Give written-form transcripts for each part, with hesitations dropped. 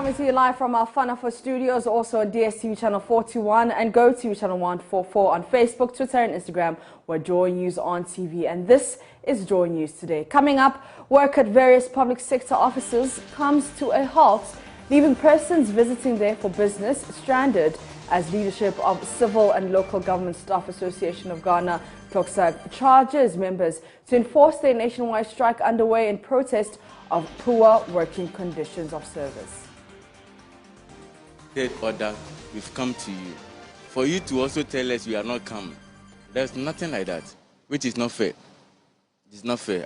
coming to you live from our Funafo studios, also on DSTV channel 41 and GoTV channel 144 on Facebook, Twitter and Instagram. We're Joy News on TV, and this is Joy News Today. Coming up, work at various public sector offices comes to a halt, leaving persons visiting there for business stranded as leadership of Civil and Local Government Staff Association of Ghana, TOCSAG, charges members to enforce their nationwide strike underway in protest of poor working conditions of service. Third order, we've come to you. For you to also tell us we are not coming. There's nothing like that, which is not fair. It's not fair.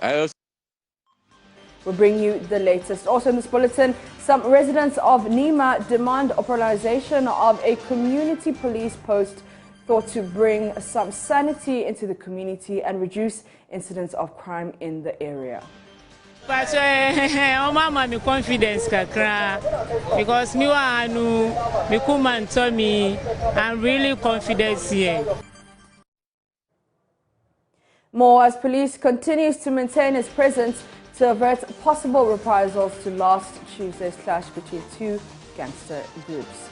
We'll bring you the latest. Also in this bulletin, some residents of Nima demand operationalization of a community police post thought to bring some sanity into the community and reduce incidents of crime in the area. But my confidence because me I'm really confident here. More as police continues to maintain its presence to avert possible reprisals to last Tuesday's clash between two gangster groups.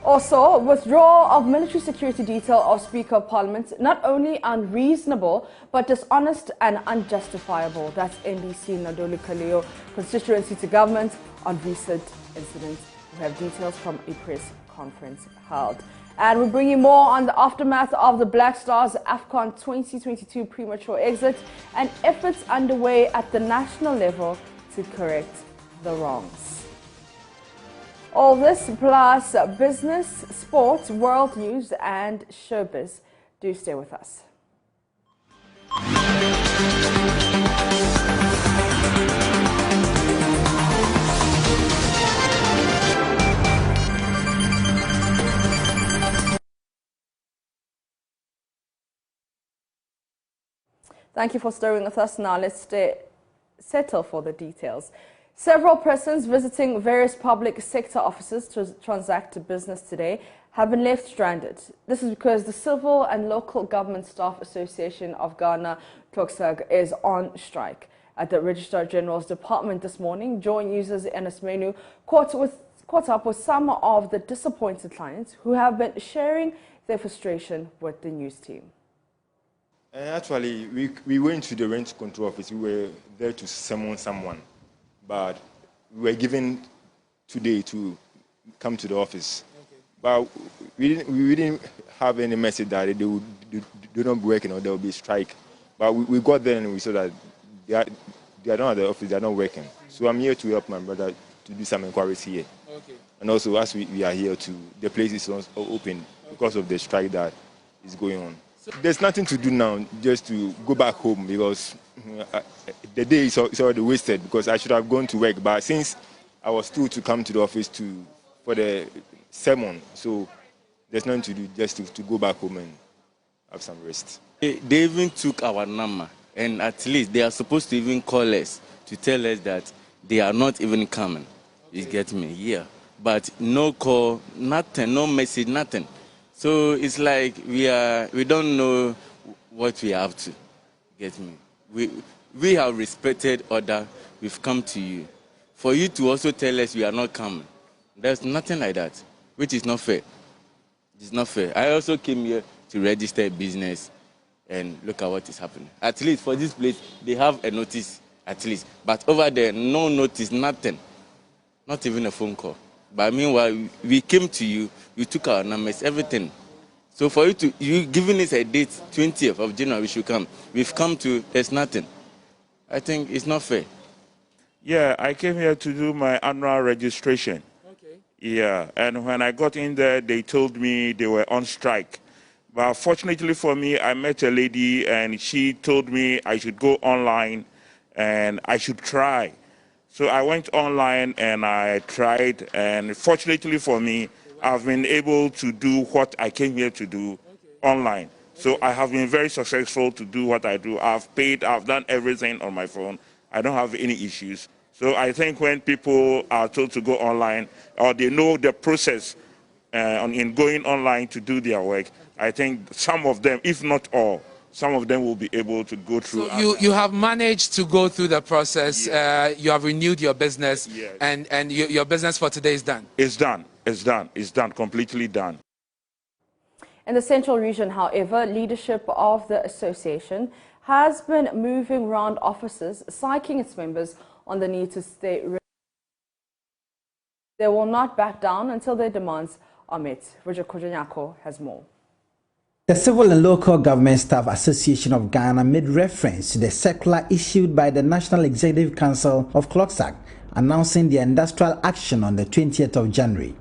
Also, withdrawal of military security detail of Speaker of Parliament, not only unreasonable, but dishonest and unjustifiable. That's NDC Nadoli Kaleo constituency to government on recent incidents. We have details from a press conference held. And we'll bring you more on the aftermath of the Black Stars AFCON 2022 premature exit and efforts underway at the national level to correct the wrongs. All this plus business, sports, world news and showbiz. Do stay with us. Thank you for staying with us. Now let's settle for the details. Several persons visiting various public sector offices to transact business today have been left stranded. This is because the Civil and Local Government Staff Association of Ghana, TOCSAG, is on strike. At the Registrar General's Department this morning, Joy News' Anasmani caught up with some of the disappointed clients who have been sharing their frustration with the news team. Actually, we went to the rent control office. We were there to summon someone, but we were given today to come to the office. Okay. But we didn't have any message that they would do not be working or there will be a strike. But we got there and we saw that they are not at the office, they are not working. So I'm here to help my brother to do some inquiries here. Okay. And also, as we are here the place is open because of the strike that is going on. There's nothing to do now, just to go back home because the day is already wasted because I should have gone to work. But since I was told to come to the office for the sermon, so there's nothing to do, just to go back home and have some rest. They even took our number, and at least they are supposed to even call us to tell us that they are not even coming. Okay. You get me? Yeah. But no call, nothing, no message, nothing. So it's like we don't know what we have to. Get me? We have respected order. We've come to you. For you to also tell us we are not coming. There's nothing like that, which is not fair. It's not fair. I also came here to register a business and look at what is happening. At least for this place, they have a notice, at least. But over there, no notice, nothing. Not even a phone call. But meanwhile, we came to you, you took our numbers, everything. So for you giving us a date, 20th of January, we should come. We've come to, there's nothing. I think it's not fair. Yeah, I came here to do my annual registration. Okay. Yeah, and when I got in there, they told me they were on strike. But fortunately for me, I met a lady and she told me I should go online and I should try. So I went online and I tried, and fortunately for me, I've been able to do what I came here to do online. So I have been very successful to do what I do. I've paid, I've done everything on my phone. I don't have any issues. So I think when people are told to go online or they know the process in going online to do their work, I think some of them, if not all, some of them will be able to go through. So you have managed to go through the process. Yes. You have renewed your business, yes. and your business for today is done. It's done. It's done. It's done. Completely done. In the Central Region, however, leadership of the association has been moving around offices, psyching its members on the need to stay. They will not back down until their demands are met. Kojoko has more. The Civil and Local Government Staff Association of Ghana made reference to the circular issued by the National Executive Council of CLOCSAC announcing the industrial action on the 20th of January.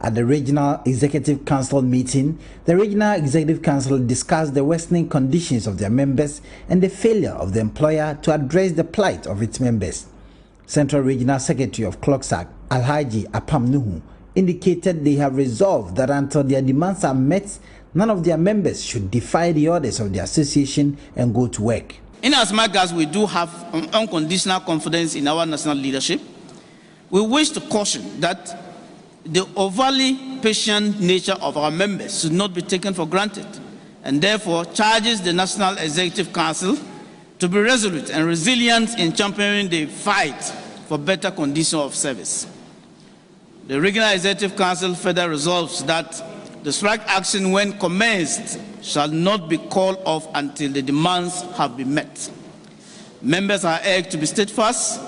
At the Regional Executive Council meeting, the Regional Executive Council discussed the worsening conditions of their members and the failure of the employer to address the plight of its members. Central Regional Secretary of CLOCSAC, Alhaji Apam Nuhu, indicated they have resolved that until their demands are met, none of their members should defy the orders of the association and go to work. In as much as we do have unconditional confidence in our national leadership, we wish to caution that the overly patient nature of our members should not be taken for granted, and therefore charges the National Executive Council to be resolute and resilient in championing the fight for better conditions of service. The Regional Executive Council further resolves that the strike action, when commenced, shall not be called off until the demands have been met. Members are urged to be steadfast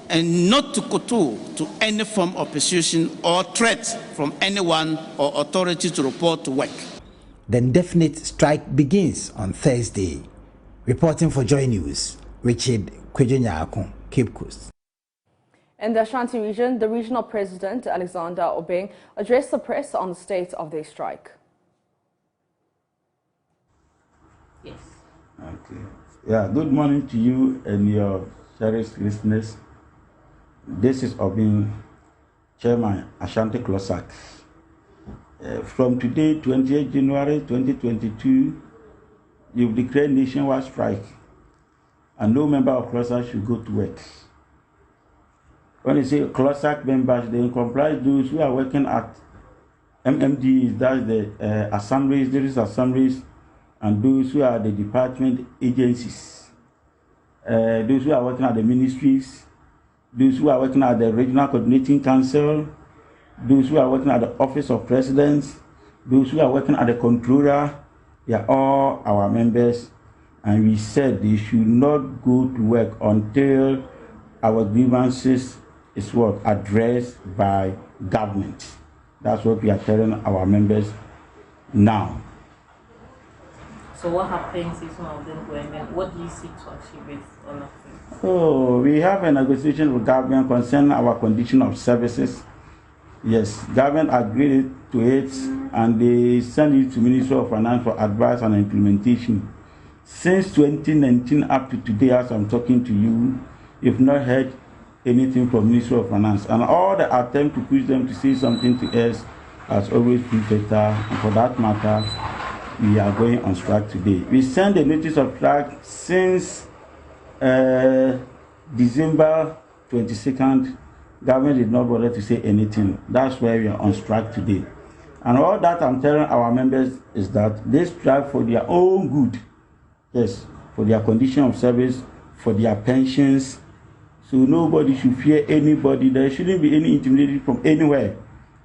and not to kowtow to any form of persuasion or threat from anyone or authority to report to work. The indefinite strike begins on Thursday. Reporting for Joy News, Richard Kwejenyako, Cape Coast. In the Ashanti region, the regional president, Alexander Obeng, addressed the press on the state of their strike. Yes. Okay. Yeah, good morning to you and your cherished listeners. This is Obeng, Chairman, Ashanti CLOCSAC. From today, 28 January 2022, you've declared nationwide strike, and no member of CLOCSAC should go to work. When you say CLOCSAC members, they comprise those who are working at MMDs, that's the assemblies, there is assemblies, and those who are the department agencies, those who are working at the ministries, those who are working at the Regional Coordinating Council, those who are working at the Office of Presidents, those who are working at the Controller. They are all our members, and we said they should not go to work until our grievances is what addressed by government. That's what we are telling our members now. So what happens if some of them go and then what do you seek to achieve with all of this? Oh, we have a negotiation with government concerning our condition of services. Yes, government agreed to it and they sent it to Ministry of Finance for advice and implementation. Since 2019 up to today, as I'm talking to you, you've not heard anything from Ministry of Finance. And all the attempt to push them to say something to us has always been fatal. And for that matter, we are going on strike today. We sent a notice of strike since December 22nd. Government did not bother to say anything. That's why we are on strike today. And all that I'm telling our members is that they strike for their own good. Yes, for their condition of service, for their pensions. So nobody should fear anybody. There shouldn't be any intimidation from anywhere.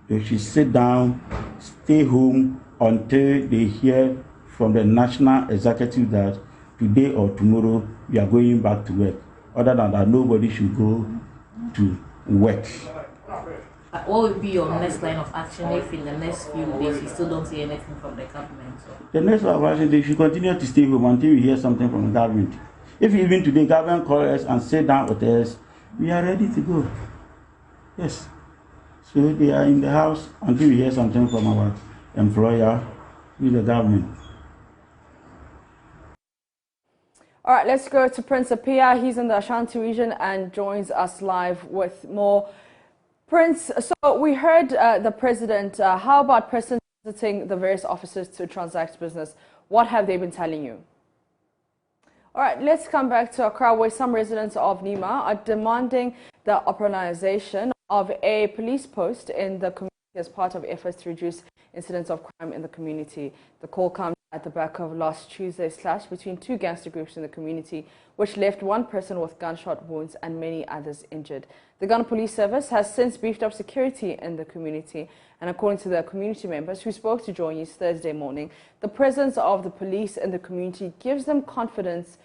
They should sit down, stay home until they hear from the national executive that today or tomorrow we are going back to work. Other than that, nobody should go to work. What would be your next line of action if in the next few days you still don't see anything from the government? The next line of action, they should continue to stay home until we hear something from the government. If even today government calls us and sit down with us, we are ready to go. Yes. So they are in the house until we hear something from our employer, with the government. All right, let's go to Prince Apia. He's in the Ashanti region and joins us live with more. Prince, so we heard the president. How about president visiting the various offices to transact business? What have they been telling you? All right, let's come back to Accra, where some residents of Nima are demanding the operationalization of a police post in the community as part of efforts to reduce incidents of crime in the community. The call comes at the back of last Tuesday's clash between two gangster groups in the community, which left one person with gunshot wounds and many others injured. The Ghana Police Service has since beefed up security in the community, and according to the community members who spoke to Joy News Thursday morning, the presence of the police in the community gives them confidence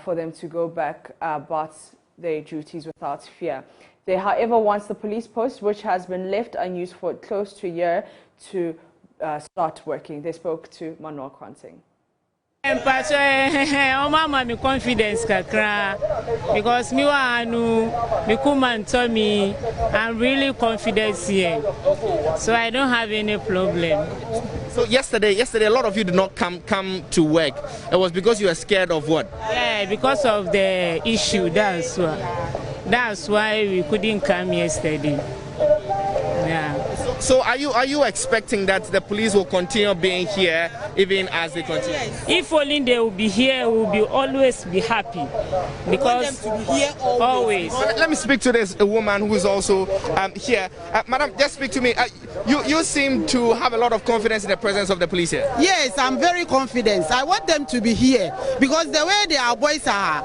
for them to go back about their duties without fear. They, however, want the police post, which has been left unused for close to a year, to start working. They spoke to Manuel Kwanting. My confidence because me and Tommy, I'm really confident here, so I don't have any problem. So yesterday, a lot of you did not come to work. It was because you were scared of what? Yeah, because of the issue. That's why we couldn't come yesterday. Yeah. So are you expecting that the police will continue being here even as they continue? If only they will be here, we will be always be happy, because them to be here always. Let me speak to this woman who is also here. Madam, just speak to me. You seem to have a lot of confidence in the presence of the police here. Yes, I'm very confident. I want them to be here because the way our boys are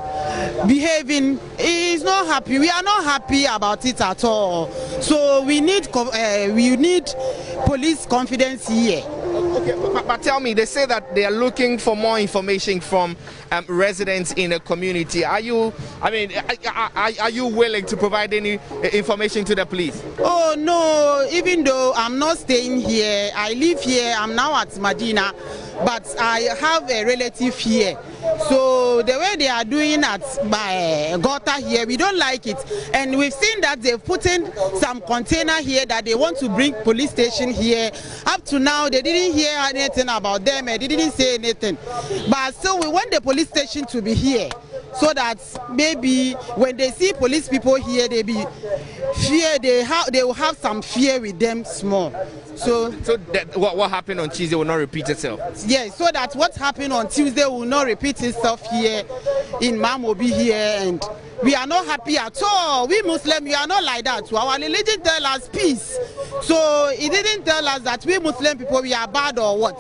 behaving is not happy. We are not happy about it at all. So we need police confidence here. Okay, but tell me, they say that they are looking for more information from residents in the community. Are you willing to provide any information to the police? Oh no, even though I'm not staying here, I live here, I'm now at Medina, but I have a relative here. So the way they are doing at my gutter here, we don't like it. And we've seen that they've put in some container here that they want to bring police station here. Up to now, they didn't hear anything about them, they didn't say anything. But still, we want the police station to be here, so that maybe when they see police people here, they will have some fear with them small. So that what happened on Tuesday will not repeat itself? Yes, so that what happened on Tuesday will not repeat itself here in Mamobi here, and we are not happy at all. We Muslims, we are not like that. Our religion tells us peace. So it didn't tell us that we Muslim people, we are bad or what.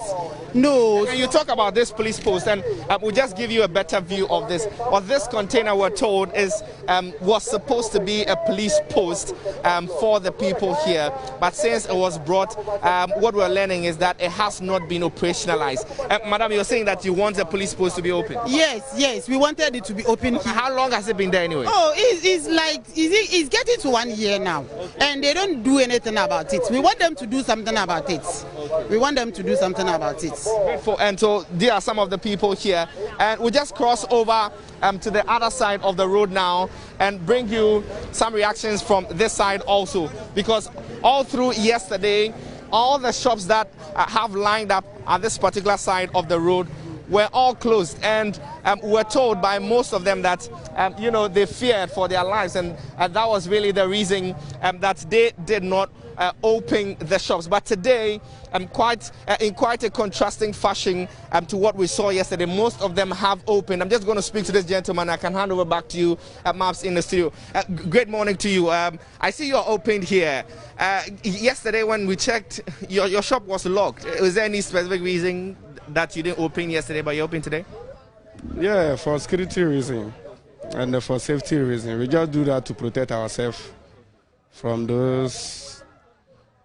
No. And you talk about this police post, and we'll just give you a better view of this. What this container, we're told, was supposed to be a police post for the people here. But since it was brought, what we're learning is that it has not been operationalized. Madam, you're saying that you want the police post to be open? Yes, we wanted it to be open. How long has it been there anyway? Oh, it's getting to 1 year now, and they don't do anything about it. We want them to do something about it. We want them to do something about it. And so there are some of the people here, and we'll just cross over to the other side of the road now and bring you some reactions from this side also, because all through yesterday, all the shops that have lined up at this particular side of the road were all closed, and we're told by most of them that they feared for their lives, and that was really the reason that they did not open the shops. But today, in quite a contrasting fashion to what we saw yesterday, most of them have opened. I'm just going to speak to this gentleman. I can hand over back to you at Maps in the studio. Great morning to you. I see you're opened here. Yesterday when we checked, your shop was locked. Was there any specific reason that you didn't open yesterday but you open today? Yeah, for security reason and for safety reason. We just do that to protect ourselves from those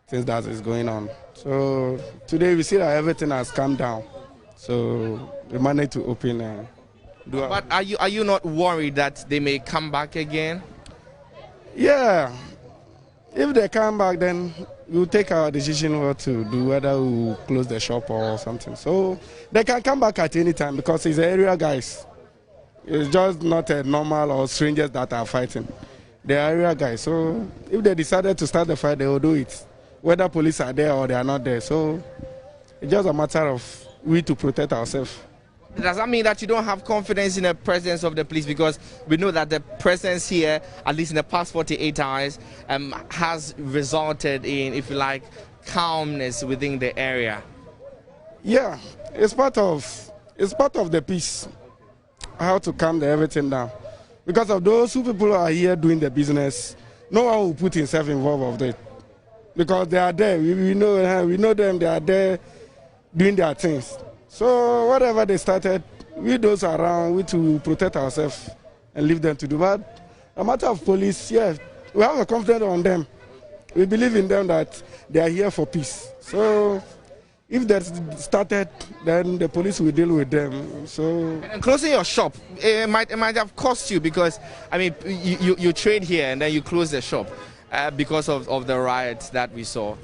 things that is going on. So today we see that everything has calmed down. So we managed to open and do it. But are you not worried that they may come back again? Yeah. If they come back, then we'll take our decision what to do, whether we'll close the shop or something. So they can come back at any time because it's area guys. It's just not a normal or strangers that are fighting. They're area guys. So if they decided to start the fight, they will do it, whether police are there or they are not there. So it's just a matter of we to protect ourselves. Does that mean that you don't have confidence in the presence of the police? Because we know that the presence here, at least in the past 48 hours, has resulted in, if you like, calmness within the area. Yeah, it's part of the peace, how to calm everything down. Because of those who people are here doing the business, no one will put himself involved of it. Because they are there, we know them, they are there doing their things. So whatever they started, we those around, we to protect ourselves and leave them to do. But a matter of police, yeah, we have a confidence on them. We believe in them that they are here for peace. So if that started, then the police will deal with them. So and closing your shop, it might have cost you because, I mean, you trade here and then you close the shop because of the riots that we saw.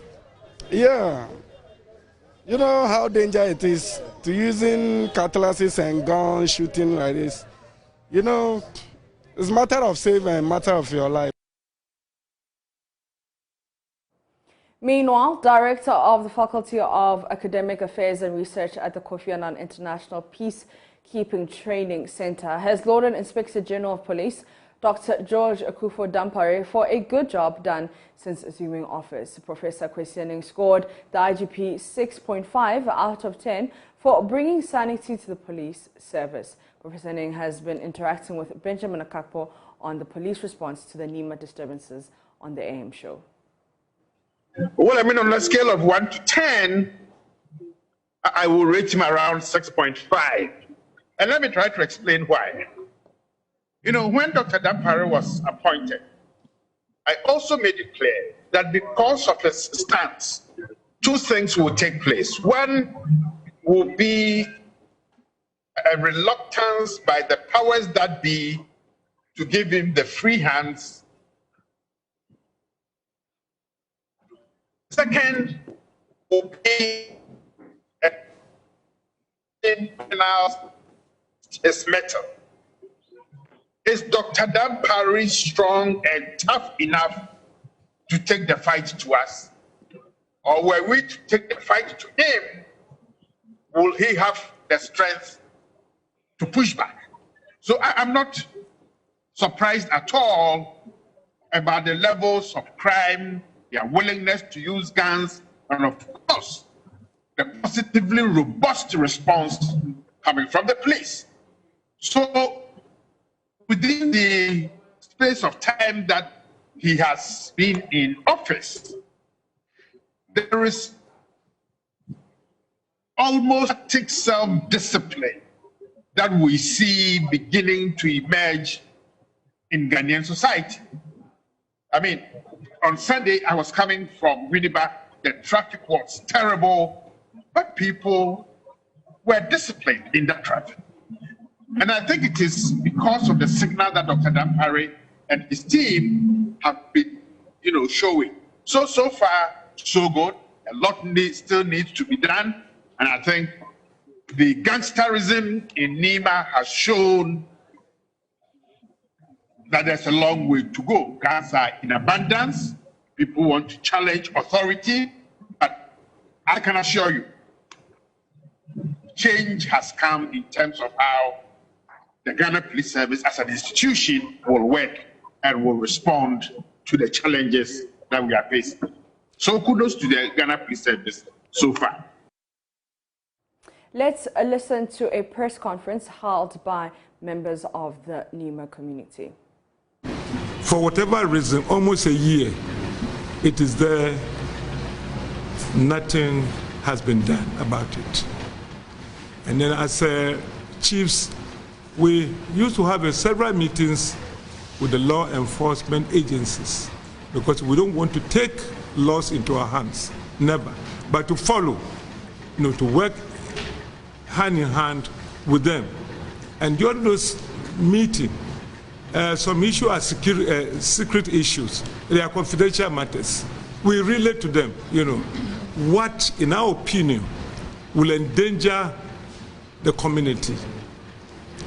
Yeah. You know how dangerous it is to using cutlasses and guns, shooting like this. You know, it's a matter of saving and matter of your life. Meanwhile, Director of the Faculty of Academic Affairs and Research at the Kofi Annan International Peacekeeping Training Center has lauded Inspector General of Police Dr. George Akufo-Dampare for a good job done since assuming office. Professor Kwesianing scored the IGP 6.5 out of 10 for bringing sanity to the police service. Professor Ning has been interacting with Benjamin Akakpo on the police response to the Nima disturbances on the AM show. Well, I mean, on a scale of 1 to 10, I will rate him around 6.5. And let me try to explain why. You know, when Dr. Dampare was appointed, I also made it clear that because of his stance, two things will take place. One will be a reluctance by the powers that be to give him the free hands. Second will be his metal. Is Dr. Dampare strong and tough enough to take the fight to us? Or were we to take the fight to him, will he have the strength to push back? So I'm not surprised at all about the levels of crime, their willingness to use guns, and of course, the positively robust response coming from the police. So within the space of time that he has been in office, there is almost self-discipline that we see beginning to emerge in Ghanaian society. I mean, on Sunday, I was coming from Winneba. The traffic was terrible, but people were disciplined in that traffic. And I think it is because of the signal that Dr. Dampare and his team have been, showing. So far, so good. A lot still needs to be done. And I think the gangsterism in Nima has shown that there's a long way to go. Guns are in abundance. People want to challenge authority. But I can assure you, change has come in terms of how the Ghana Police Service as an institution will work and will respond to the challenges that we are facing. So kudos to the Ghana Police Service so far. Let's listen to a press conference held by members of the Nima community. For whatever reason, almost a year, it is there, nothing has been done about it. And then as chiefs, we used to have several meetings with the law enforcement agencies because we don't want to take laws into our hands, never, but to follow, to work hand in hand with them. And during those meetings, some issues are secret issues. They are confidential matters. We relate to them, what, in our opinion, will endanger the community.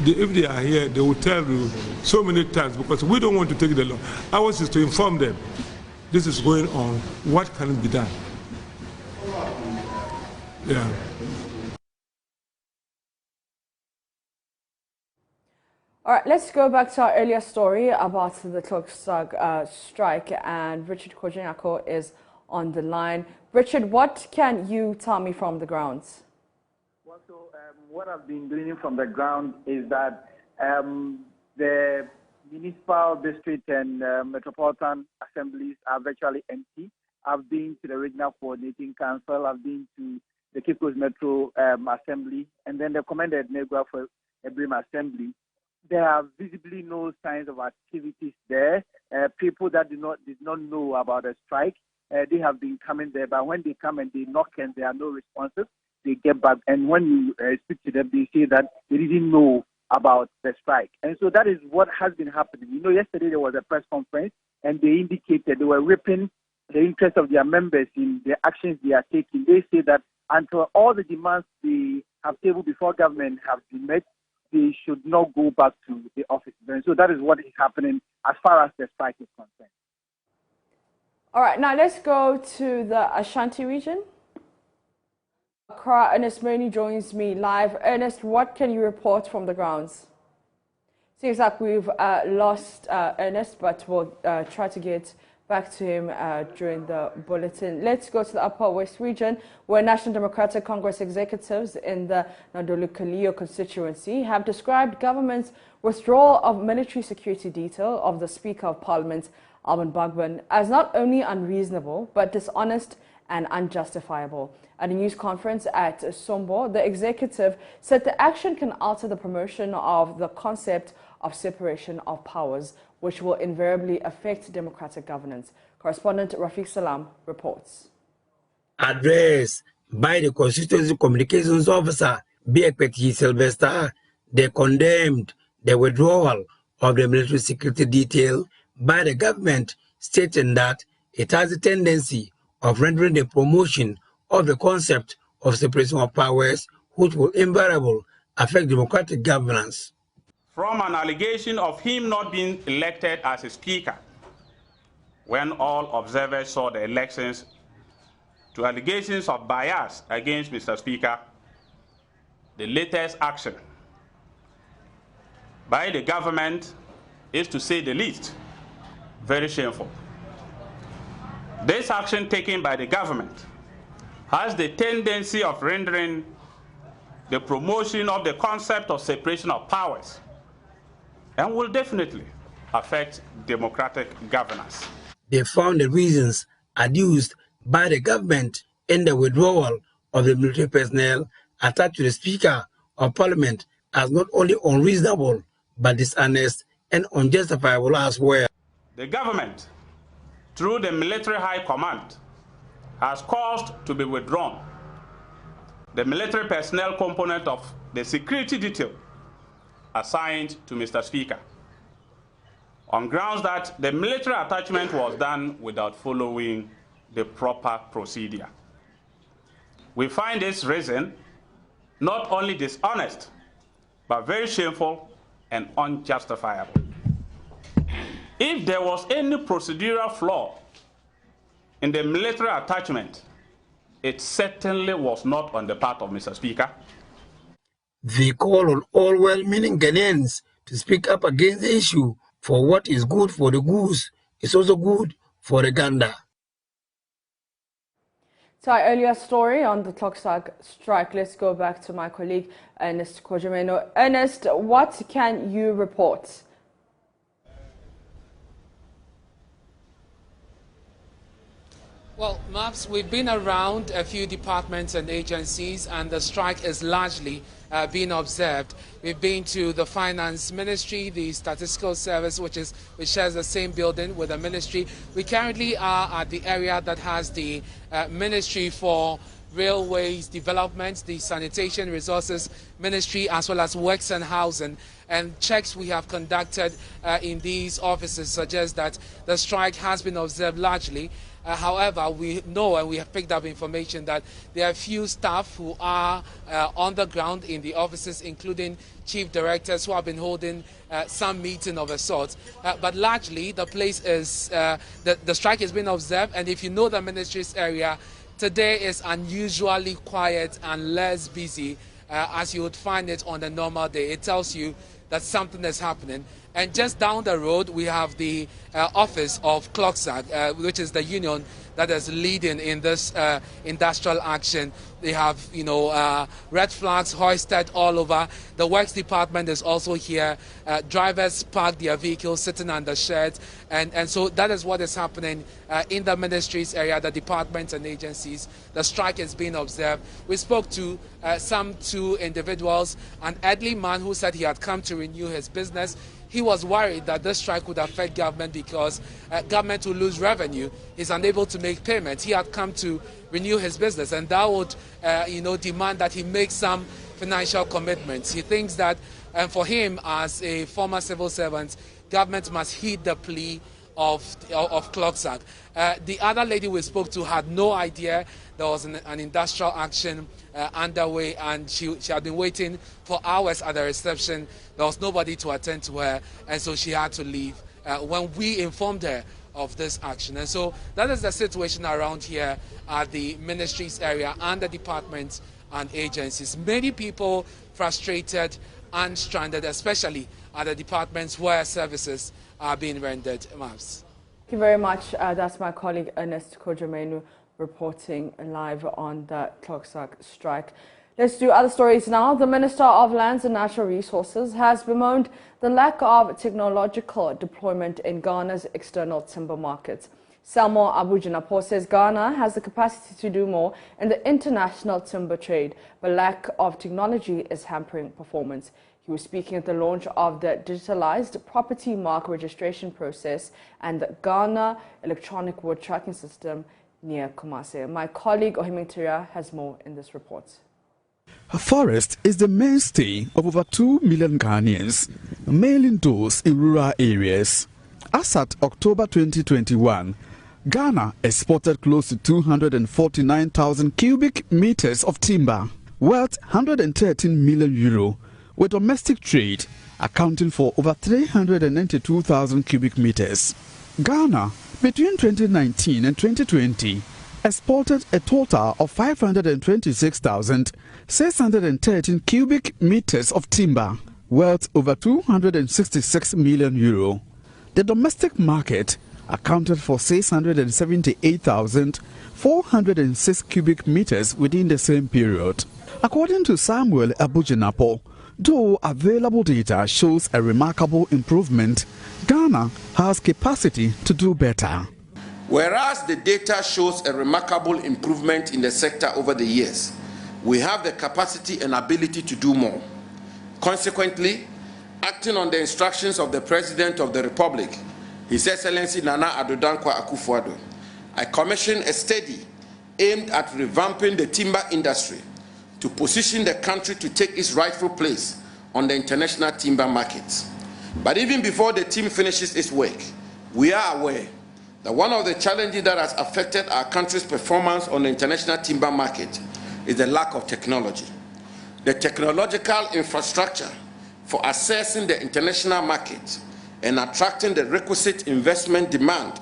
If they are here, they will tell you so many times because we don't want to take the law. Ours is to inform them. This is going on. What can be done? Yeah. All right, let's go back to our earlier story about the Klokstag strike, and Richard Kojoko is on the line. Richard, what can you tell me from the grounds? Well, so what I've been gleaning from the ground is that the municipal district and metropolitan assemblies are virtually empty. I've been to the regional coordinating council. I've been to the Cape Coast Metro Assembly, and then the commander at Negua for Ebrim Assembly. There are visibly no signs of activities there. People that did not know about the strike, they have been coming there, but when they come and they knock and there are no responses, they get back. And when you speak to them, they say that they didn't know about the strike. And so that is what has been happening. You know, yesterday there was a press conference and they indicated they were ripping the interest of their members in the actions they are taking. They say that until all the demands they have tabled before government have been met, they should not go back to the office. And so that is what is happening as far as the strike is concerned. All right, now let's go to the Ashanti region. Accra, Anasmani joins me live. Ernest, what can you report from the grounds? Seems like we've lost Ernest, but we'll try to get back to him during the bulletin. Let's go to the Upper West region, where National Democratic Congress executives in the Nadolu-Kalio constituency have described government's withdrawal of military security detail of the Speaker of Parliament, Alban Bagbin, as not only unreasonable, but dishonest and unjustifiable. At a news conference at Sombo, the executive said the action can alter the promotion of the concept of separation of powers, which will invariably affect democratic governance. Correspondent Rafiq Salam reports. Address by the Constituency Communications Officer, Biekpeti Sylvester, they condemned the withdrawal of the military security detail by the government, stating that it has a tendency of rendering the promotion of the concept of separation of powers, which will invariably affect democratic governance. From an allegation of him not being elected as a speaker, when all observers saw the elections, to allegations of bias against Mr. Speaker, the latest action by the government is, to say the least, very shameful. This action taken by the government has the tendency of rendering the promotion of the concept of separation of powers and will definitely affect democratic governance. They found the reasons adduced by the government in the withdrawal of the military personnel attached to the Speaker of Parliament as not only unreasonable, but dishonest and unjustifiable as well. The government, through the military high command, has caused to be withdrawn the military personnel component of the security detail assigned to Mr. Speaker, on grounds that the military attachment was done without following the proper procedure. We find this reason not only dishonest, but very shameful and unjustifiable. If there was any procedural flaw in the military attachment, it certainly was not on the part of Mr. Speaker. They call on all well-meaning Ghanaians to speak up against the issue, for what is good for the goose is also good for the gander. To our earlier story on the Clocksack strike, let's go back to my colleague Ernest Kojameno. Ernest, what can you report? Well, Maps, we've been around a few departments and agencies, and the strike is largely being observed. We've been to the Finance Ministry, the Statistical Service, which shares the same building with the ministry. We currently are at the area that has the Ministry for Railways Development, the Sanitation Resources Ministry, as well as Works and Housing. And checks we have conducted in these offices suggest that the strike has been observed largely. However, we know and we have picked up information that there are few staff who are on the ground in the offices, including chief directors who have been holding some meeting of a sort. But largely, the place is, the strike has been observed, and if you know the ministry's area, today is unusually quiet and less busy as you would find it on a normal day. It tells you that something is happening. And just down the road, we have the office of CLOCSAG, which is the union that is leading in this industrial action. They have, red flags hoisted all over. The works department is also here. Drivers park their vehicles sitting under sheds. And so that is what is happening in the ministries area, the departments and agencies. The strike is being observed. We spoke to some two individuals, an elderly man who said he had come to renew his business. He was worried that this strike would affect government because government will lose revenue. He's unable to make payments. He had come to renew his business, and that would, demand that he make some financial commitments. He thinks that, for him as a former civil servant, government must heed the plea of CLOCSAG. The other lady we spoke to had no idea there was an industrial action underway, and she had been waiting for hours at the reception. There was nobody to attend to her, and so she had to leave when we informed her of this action. And so that is the situation around here at the ministries area and the departments and agencies. Many people frustrated and stranded, especially at the departments where services are being rendered. Maps. Thank you very much. That's my colleague Ernest Kojomenu reporting live on the CLOCSAG strike. Let's do other stories now. The Minister of Lands and Natural Resources has bemoaned the lack of technological deployment in Ghana's external timber markets. Selmo Abujinapo says Ghana has the capacity to do more in the international timber trade, but lack of technology is hampering performance. He was speaking at the launch of the digitalized property mark registration process and the Ghana electronic wood tracking system near Kumasi. My colleague Ohimitiria has more in this report. A forest is the mainstay of over 2 million Ghanaians, mainly those in rural areas. As at October 2021, Ghana exported close to 249,000 cubic meters of timber, worth 113 million euro, with domestic trade accounting for over 392,000 cubic meters. Ghana, between 2019 and 2020, exported a total of 526,613 cubic meters of timber, worth over 266 million euro. The domestic market accounted for 678,406 cubic meters within the same period. According to Samuel Abujinapo, though available data shows a remarkable improvement, Ghana has capacity to do better. Whereas the data shows a remarkable improvement in the sector over the years, we have the capacity and ability to do more. Consequently, acting on the instructions of the President of the Republic, His Excellency Nana Addo Dankwa Akufo-Addo, I commissioned a study aimed at revamping the timber industry to position the country to take its rightful place on the international timber markets. But even before the team finishes its work, we are aware that one of the challenges that has affected our country's performance on the international timber market is the lack of technology. The technological infrastructure for accessing the international market and attracting the requisite investment demand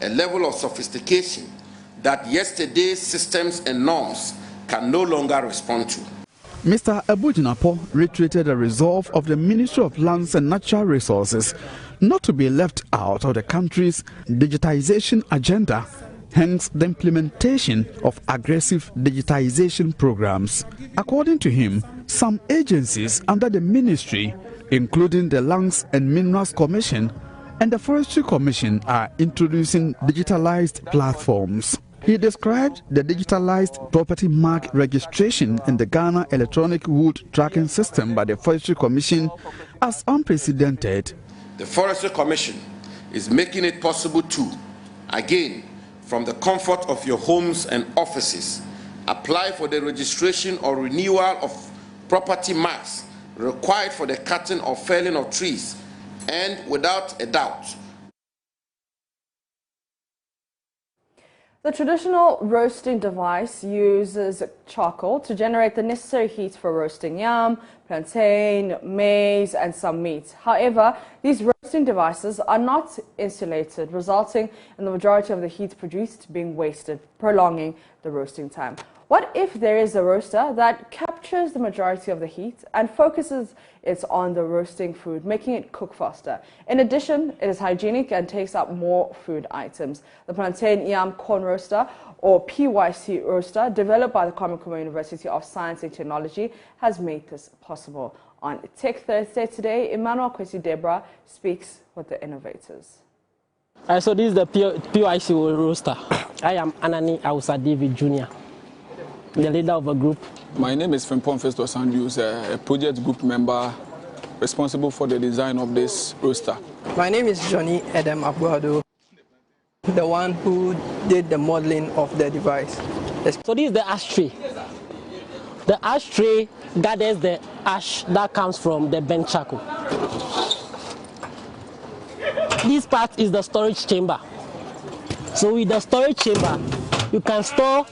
a level of sophistication that yesterday's systems and norms can no longer respond to. Mr. Abujinapo reiterated the resolve of the Ministry of Lands and Natural Resources not to be left out of the country's digitization agenda, hence the implementation of aggressive digitization programs. According to him, some agencies under the ministry, including the Lands and Minerals Commission and the Forestry Commission, are introducing digitalized platforms. He described the digitalized property mark registration in the Ghana electronic wood tracking system by the Forestry Commission as unprecedented. The Forestry Commission is making it possible to, again, from the comfort of your homes and offices, apply for the registration or renewal of property marks required for the cutting or felling of trees, and without a doubt, the traditional roasting device uses charcoal to generate the necessary heat for roasting yam, plantain, maize, and some meat. However, these roasting devices are not insulated, resulting in the majority of the heat produced being wasted, prolonging the roasting time. What if there is a roaster that captures the majority of the heat and focuses it on the roasting food, making it cook faster? In addition, it is hygienic and takes up more food items. The plantain yam corn roaster, or PYC roaster, developed by the Kojoko University of Science and Technology, has made this possible. On Tech Thursday today, Emmanuel Kwesi Debra speaks with the innovators. So this is the PYC roaster. I am Anani Ausa David Jr., the leader of a group. My name is Frimpong Festus Andrews, a project group member responsible for the design of this roaster. My name is Johnny Edem Abuado, the one who did the modeling of the device. So this is the ashtray. The ashtray gathers the ash that comes from the burnt charcoal. This part is the storage chamber. So with the storage chamber, you can store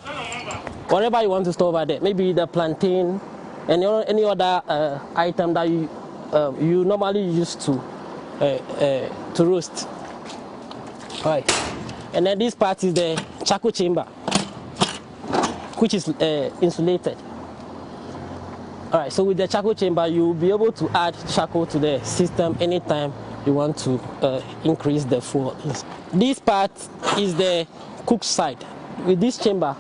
whatever you want to store over there. Maybe the plantain and any other item that you normally use to roast. Right. And then this part is the charcoal chamber, which is insulated. All right. So with the charcoal chamber, you'll be able to add charcoal to the system anytime you want to increase the flow. This part is the cook side. With this chamber,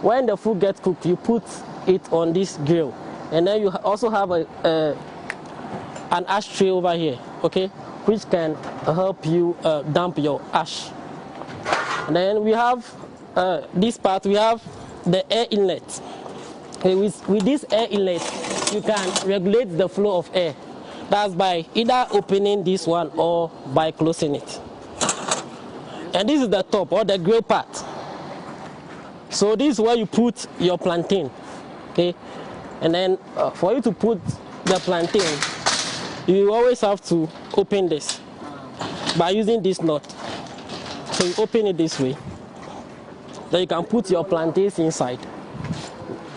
when the food gets cooked, you put it on this grill, and then you also have an ashtray over here, okay, which can help you dump your ash. And then we have this part. We have the air inlet. Okay, with this air inlet, you can regulate the flow of air. That's by either opening this one or by closing it. And this is the top, or the grill part. So this is where you put your plantain, okay? And then for you to put the plantain, you always have to open this by using this nut. So you open it this way. Then you can put your plantains inside.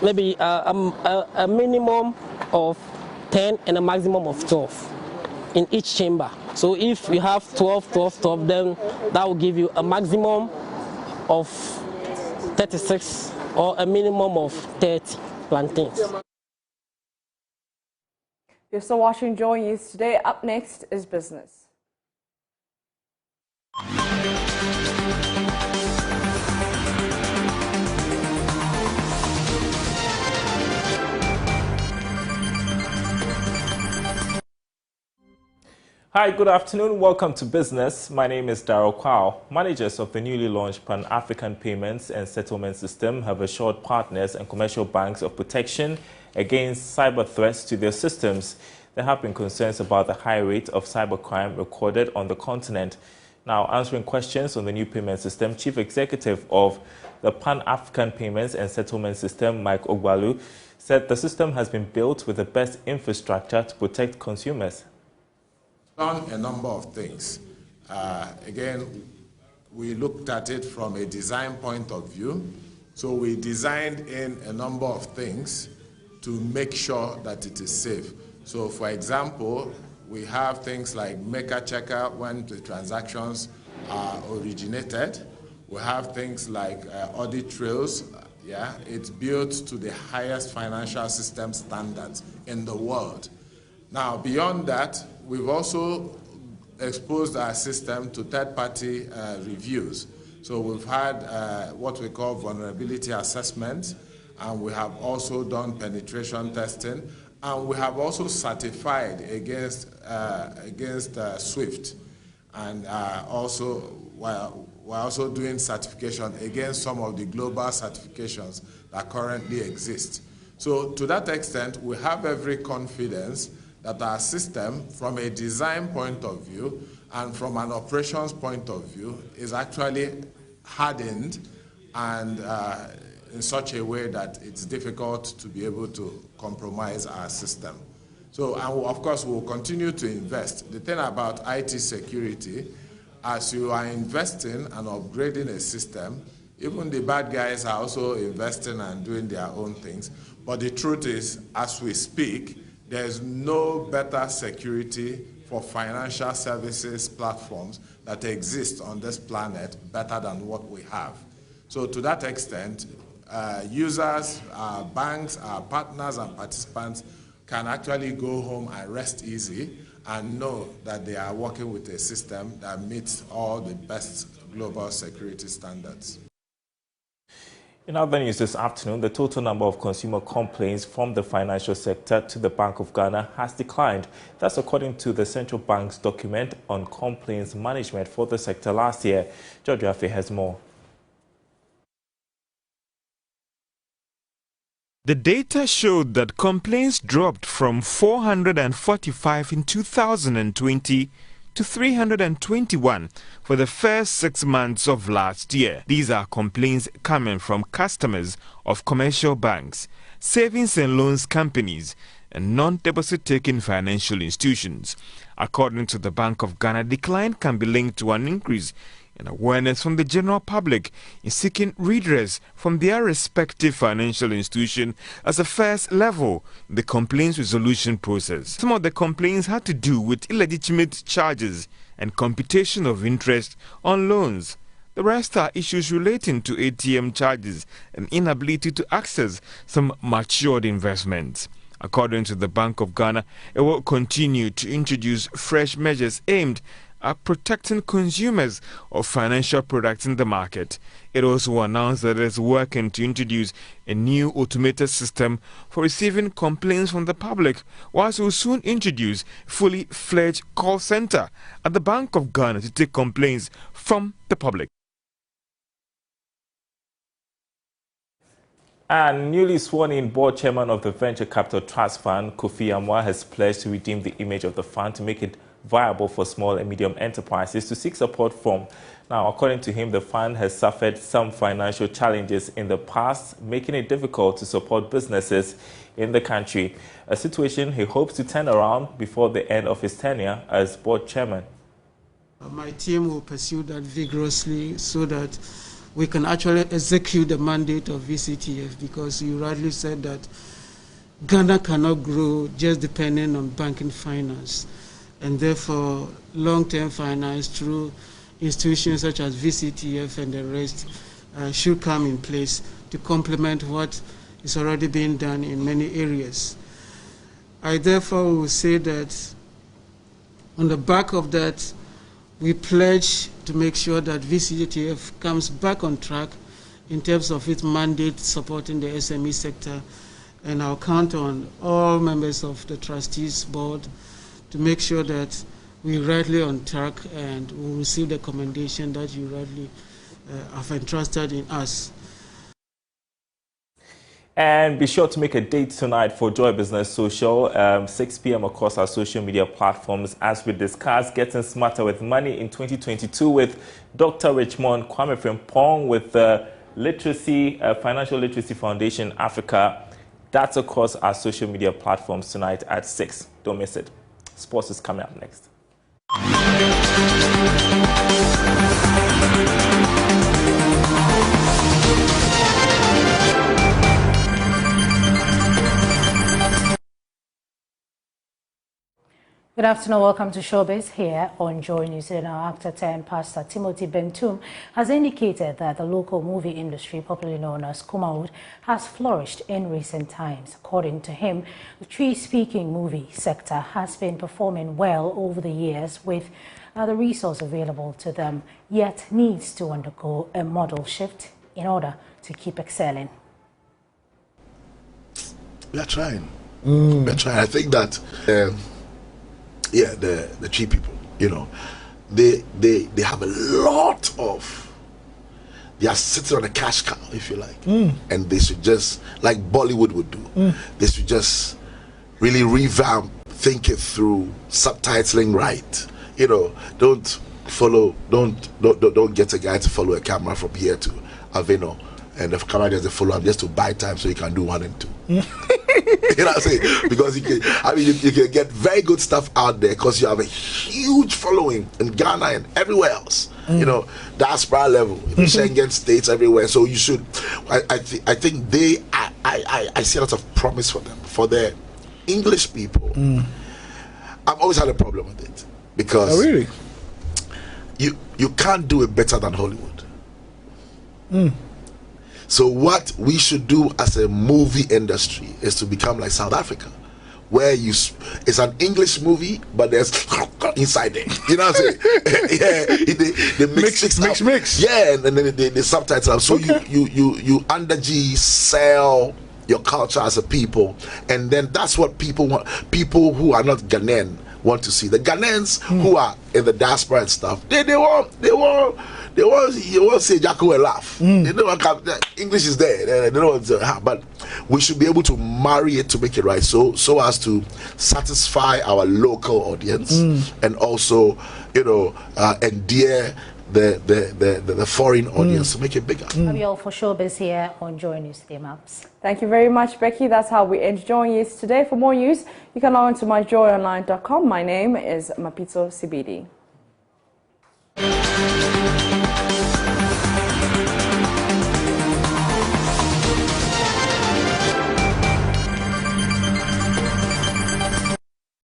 Maybe a minimum of 10 and a maximum of 12 in each chamber. So if you have 12, 12, 12, then that will give you a maximum of 36 or a minimum of 30 plantains. You're still watching Joy News Today. Up next is business. Hi, good afternoon. Welcome to Business. My name is Darryl Kwao. Managers of the newly launched Pan-African Payments and Settlement System have assured partners and commercial banks of protection against cyber threats to their systems. There have been concerns about the high rate of cybercrime recorded on the continent. Now, answering questions on the new payment system, Chief Executive of the Pan-African Payments and Settlement System, Mike Ogbalu, said the system has been built with the best infrastructure to protect consumers. Done a number of things. Again, we looked at it from a design point of view. So we designed in a number of things to make sure that it is safe. So for example, we have things like maker checker when the transactions are originated. We have things like audit trails. It's built to the highest financial system standards in the world. Now, beyond that, we've also exposed our system to third-party reviews. So we've had what we call vulnerability assessments, and we have also done penetration testing, and we have also certified against SWIFT, and we're also doing certification against some of the global certifications that currently exist. So to that extent, we have every confidence that our system, from a design point of view and from an operations point of view, is actually hardened and in such a way that it's difficult to be able to compromise our system. So, and of course, we'll continue to invest. The thing about IT security, as you are investing and upgrading a system, even the bad guys are also investing and doing their own things. But the truth is, as we speak, there's no better security for financial services platforms that exist on this planet better than what we have. So to that extent, users, our banks, our partners and participants can actually go home and rest easy and know that they are working with a system that meets all the best global security standards. In other news this afternoon, the total number of consumer complaints from the financial sector to the Bank of Ghana has declined. That's according to the Central Bank's document on complaints management for the sector last year. George Rafi has more. The data showed that complaints dropped from 445 in 2020 to 321 for the first 6 months of last year. These are complaints coming from customers of commercial banks, savings and loans companies, and non-deposit-taking financial institutions. According to the Bank of Ghana, decline can be linked to an increase in awareness from the general public in seeking redress from their respective financial institution as a first level in the complaints resolution process. Some of the complaints had to do with illegitimate charges and computation of interest on loans. The rest are issues relating to ATM charges and inability to access some matured investments. According to the Bank of Ghana, it will continue to introduce fresh measures aimed at protecting consumers of financial products in the market. It also announced that it is working to introduce a new automated system for receiving complaints from the public, whilst it will soon introduce a fully fledged call center at the Bank of Ghana to take complaints from the public. And newly sworn-in board chairman of the Venture Capital Trust Fund, Kofi Amwa, has pledged to redeem the image of the fund to make it viable for small and medium enterprises to seek support from. Now, according to him, the fund has suffered some financial challenges in the past, making it difficult to support businesses in the country, a situation he hopes to turn around before the end of his tenure as board chairman. My team will pursue that vigorously so that we can actually execute the mandate of VCTF, because you rightly said that Ghana cannot grow just depending on banking finance. And therefore, long-term finance through institutions such as VCTF and the rest should come in place to complement what is already being done in many areas. I therefore will say that on the back of that, we pledge to make sure that VCTF comes back on track in terms of its mandate supporting the SME sector, and I'll count on all members of the trustees board to make sure that we're rightly on track and we'll receive the commendation that you rightly have entrusted in us. And be sure to make a date tonight for Joy Business Social, 6 p.m. across our social media platforms, as we discuss getting smarter with money in 2022 with Dr. Richmond Kwame Frimpong with the Financial Literacy Foundation Africa. That's across our social media platforms tonight at 6. Don't miss it. Sports is coming up next. Good afternoon, welcome to Showbiz here on Joy News. Now, actor turned pastor Timothy Bentum has indicated that the local movie industry, popularly known as Kumawood, has flourished in recent times. According to him, the Tree-speaking movie sector has been performing well over the years with the resource available to them, yet needs to undergo a model shift in order to keep excelling. We are trying. We are trying. I think that the Tree people, you know, they have a lot of, they are sitting on a cash cow, if you like, and they should just, like Bollywood would do, they should just really revamp, think it through, subtitling right, you know, don't get a guy to follow a camera from here to Avino, and the camera doesn't follow him just to buy time so you can do 1 and 2. You know what I'm saying? Because you can get very good stuff out there because you have a huge following in Ghana and everywhere else. You know, diaspora level, Schengen states everywhere. So you should. I think I see a lot of promise for them, for the English people. I've always had a problem with it because you can't do it better than Hollywood. So what we should do as a movie industry is to become like South Africa, where it's an English movie, but there's inside there. You know what I'm saying? Yeah, they mix. Yeah, and then the subtitles. So you under G sell your culture as a people, and then that's what people want. People who are not Ghanaian want to see. The Ghanaians who are in the diaspora and stuff, they want say Jacko and laugh. They know English is there. They know what's but we should be able to marry it to make it right. So as to satisfy our local audience and also, endear the foreign audience to make it bigger. Have you all for showbiz here on Joy News Today, Maps? Thank you very much, Becky. That's how we end Joy News today. For more news, you can log on to myjoyonline.com. My name is Mapito Sibidi.